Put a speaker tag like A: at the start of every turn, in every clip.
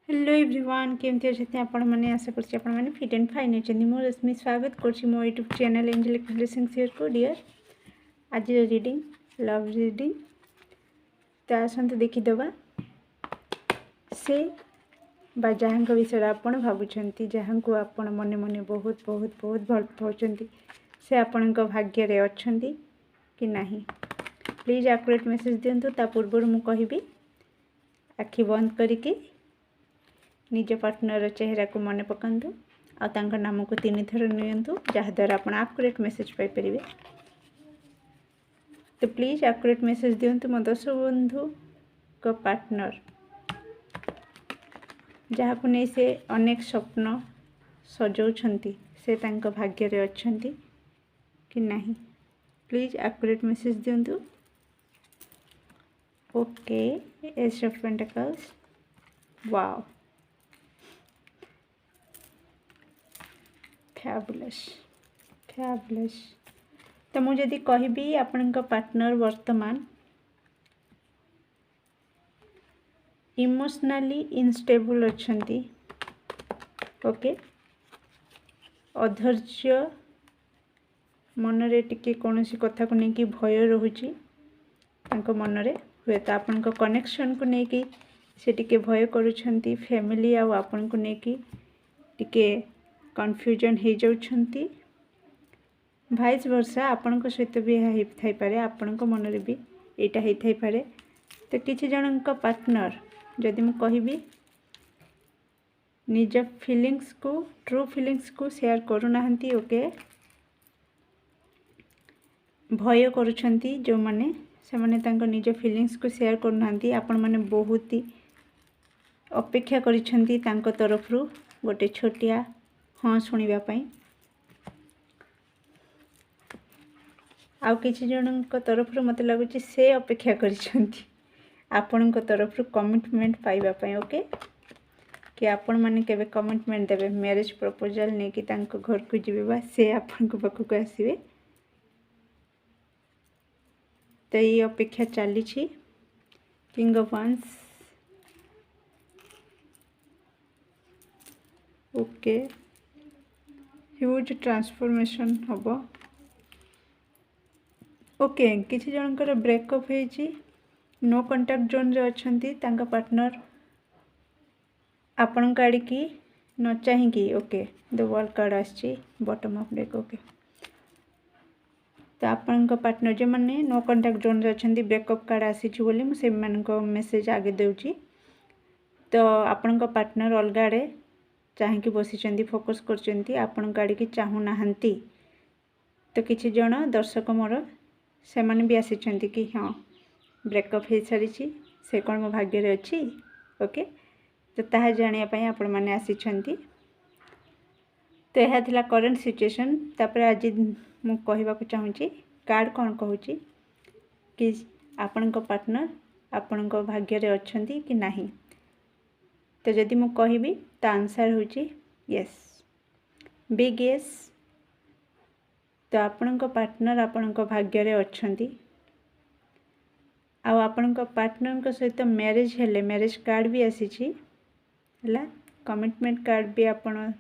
A: Hello everyone केमती अच्छे आपण मैंने आशा कर फिट एंड फाइन अच्छे मो रश्मि स्वागत कर मो YouTube channel angelic blessing share को डियर आज रीडिंग लव रीडिंग तो आसतु देखीदे से जहाँ विषय आपण भावुं जहाँ को आपण मने मने बहुत बहुत बहुत भल पाँच से आपण भाग्य रे अच्छी कि नहीं प्लीज एक्यूरेट मेसेज दिंतु ता पूर्व मु कहि आखि बंद करके निज पार्टनर चेहरा को मन पकातु आ नाम को 3 थर नियंतु जहाद्वारा आप एक्यूरेट मेसेज पाइपर। तो प्लीज एक्यूरेट मेसेज दिंतु मो दर्शक बंधु को पार्टनर जहाँ को नहीं से अनेक स्वप्न सजाउछंती से तांको भाग्य रे अच्छंती कि नहीं प्लीज एक्यूरेट मेसेज दिंतु। Okay ace of pentacles wow fabulous fabulous. तो मुझे यदि कहबी आपण पार्टनर वर्तमान इमोशनली इनस्टेबल अच्छंती। ओके अधैर्य मनरे टिके कौन सी कथा को लेकिन भय रोची मनरे हुए तो आपण कनेक्शन को लेकिन से टिके भय करुछंती फैमिली आपण को लेकिन टिके कन्फ्यूजन हो जाउछंती भाइस वर्षा आपण सहित भी हो पारे आपण मन रे भी एटा हो पारे। तो किसी जन पार्टनर जदि मु कहबी निज फीलिंग्स को ट्रू फीलिंग्स को शेयर करूना। ओके भय करुछंती जो माने से माने तांको निज फीलिंग्स को शेयर करूना आपण माने बहुत ही अपेक्षा करिछंती तांको तरफ रु गोटे छोटिया हाँ शुणापी आउ किसी जन तरफ मत लगुच से अपेक्षा आपण तरफ कमिटमेंट पाइबापी। ओके कि आपण मैंने केवे कमिटमेंट देवे मैरिज प्रपोजल नहीं कि घर को जीवे से आपण पाखक आसवे। तो ये अपेक्षा चली किंग ऑफ वांस। ओके ह्यूज ट्रांसफॉर्मेशन हम। ओके किसी जनकर ब्रेकअप हो नो कांटेक्ट जोन रे अच्छंती तांका पार्टनर आपण आड़ की न चाहिए। ओके द वर्ल्ड कार्ड आसी बॉटम ऑफ डेक। ओके तो आपण पार्टनर जो मैंने नो कांटेक्ट जोन रे अच्छंती ब्रेकअप कार्ड आसी बोली मुझे मेसेज आगे दूची। तो आपण पार्टनर अलग आड़े चाहें बसी फोकस कर गाड़ी की चाहूना। तो किसी जन दर्शक मोर से माने भी आसी कि हाँ ब्रेकअप हो सारी से कौन मो भाग्य रे अच्छी। ओके तो ताहा जानापी आपण मैंने आसी। तो यह थिला करंट सिचुएशन। तापर आज मु कहबा को चाहूँगी कार्ड कौन कहूँ कि आपण पार्टनर आपण भाग्य रे अच्छंती कि नहीं। तो जदि मु कहबी तो आंसर होची यस बिग यस। तो आपण पार्टनर आपण भाग्य रे अच्छंती आपण पार्टनर सहित मैरिज हेले मैरिज कार्ड भी आसी कमिटमेंट कार्ड भी आपण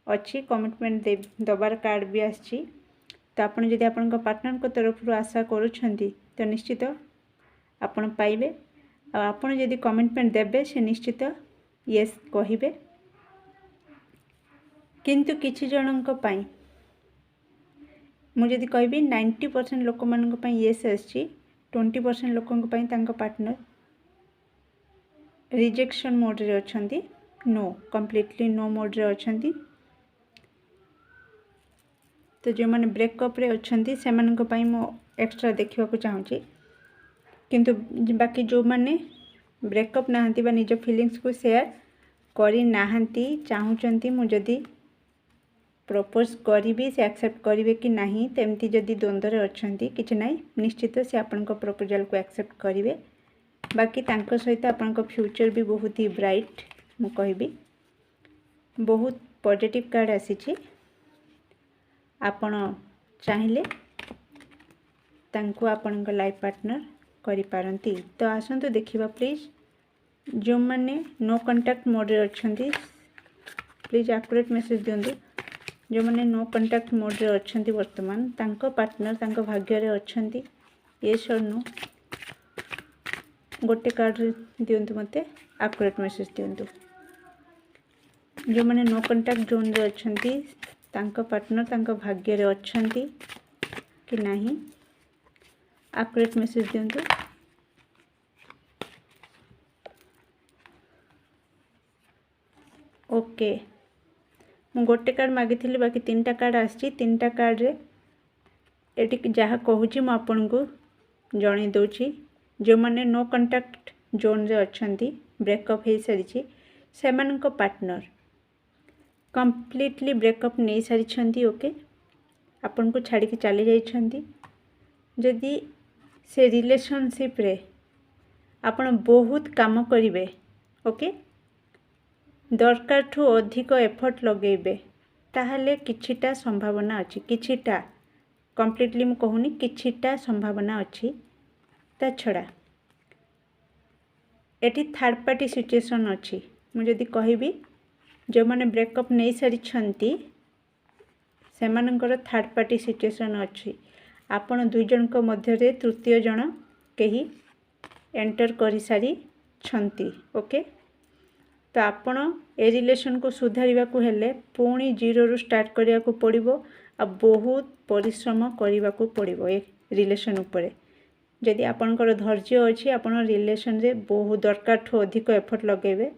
A: अच्छी कमिटमेंट दबार कार्ड भी आसी। तो आपण जदि आपण पार्टनर को तरफ आशा करुछंती तो निश्चित आपण पाइबे। आपण जदि कमिटमेंट देबे से निश्चित यस कहिबे। किंतु किछि जनक पई मुझे कहबी 90% लोक मान येस आसी 20% लोकों पई तांका पार्टनर रिजेक्शन मोड रे अछंती नो कंप्लीटली नो मोड रे अछंती। तो जो माने ब्रेकअप रे अछंती से मानक पई मो एक्स्ट्रा देखिबा को चाहूची। किंतु बाकी जो माने ब्रेकअप नाहंती बा निज फीलिंग्स को शेयर करी नाहंती चाहूचंती मु जदी प्रपोज करी से एक्सेप्ट करेंगे कि नहीं। तेमती जदि द्वंद्व रे अच्छंती किछि नहीं निश्चित से आपण प्रपोजल को एक्सेप्ट करेंगे। बाकी तांको सहित आपण फ्यूचर भी बहुत ही ब्राइट मु कहबी बहुत पॉजिटिव कार्ड आसी। आपण चाहिए तांको आपण लाइफ पार्टनर करि पारंती। तो आसंतु देखिबा प्लीज जो मैंने नो कंटाक्ट मोड रे अच्छंती प्लीज एक्यूरेट मेसेज दिंतु। जो मैंने नो कंटाक्ट मोड रे अच्छंती वर्तमान तांको पार्टनर तांको भाग्य रे अच्छंती यस और नो गोटे कार्ड दिंतु मते एक्यूरेट मेसेज दिंतु। जो मैंने नो कंटाक्ट जोन रे अच्छंती तांको पार्टनर तांको भाग्य रे अच्छंती कि नहीं एक्यूरेट मेसेज दिंतु। ओके मु गोटे कार्ड मागी बाकी 3टा कार्ड आसी 3टा कार्ड रे एटी जहाँ कहूँ मु आपन को जणै दउची। जो मैंने नो कंटाक्ट जोन रे अच्छंती ब्रेकअप हो सारी से पार्टनर कंप्लीटली ब्रेकअप नहीं सारी ओके आपन को छाड़ी चली जाइछंती। जदि से रिलेशनशिप रे आपन बहुत काम करिवे ओके दरकार ठू अधिक एफर्ट लगेबे ताहले किछिटा संभावना अछि किछिटा कंप्लीटली मु कहूनी किछिटा संभावना अछि। ता छड़ा एटी थर्ड पार्टी सिचुएशन अछि मु जदि कहबी जो माने ब्रेकअप नहीं सारी छंती से मानकर थर्ड पार्टी सिचुएशन अछि। आपण दुई जन को मध्य रे तृतीय जन केही एंटर करि सारी छंती ओके तो आपण ए रिलेशन को सुधारिबा को हेले पुणी जीरो रु स्टार्ट करिया को पड़िबो आ बहुत परिश्रम करिबा को पड़िबो ए रिलेशन उपरे। जदि आपनकर धैर्य अछि आपण रिलेशन रे बहुत दरकार ठो अधिक एफर्ट लगेबे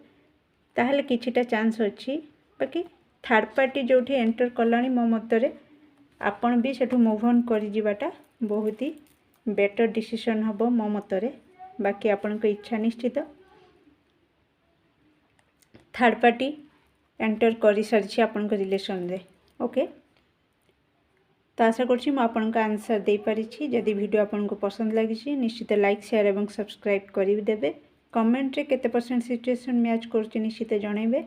A: ताहले किछिटा चांस अछि। बाकी थर्ड पार्टी जोठी एंटर कलानी मो मतरे आपण भी सेठू मूव ऑन करि जिबाटा बहुत ही बेटर डिसीजन हबो मो मतरे। बाकी आपण को इच्छा निश्चित थर्ड पार्टी एंटर करि सारी आपण को रिलेशन रे ओके तो आशा करछि मु आपण का आंसर दे पारि छी। जदि वीडियो आपण को पसंद लागी निश्चित लाइक शेयर एवं सब्सक्राइब करि देबे। कमेंट रे केते परसेंट सिचुएशन मैच करछि निश्चित जणैबे।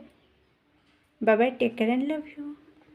A: Bye bye take care and love you.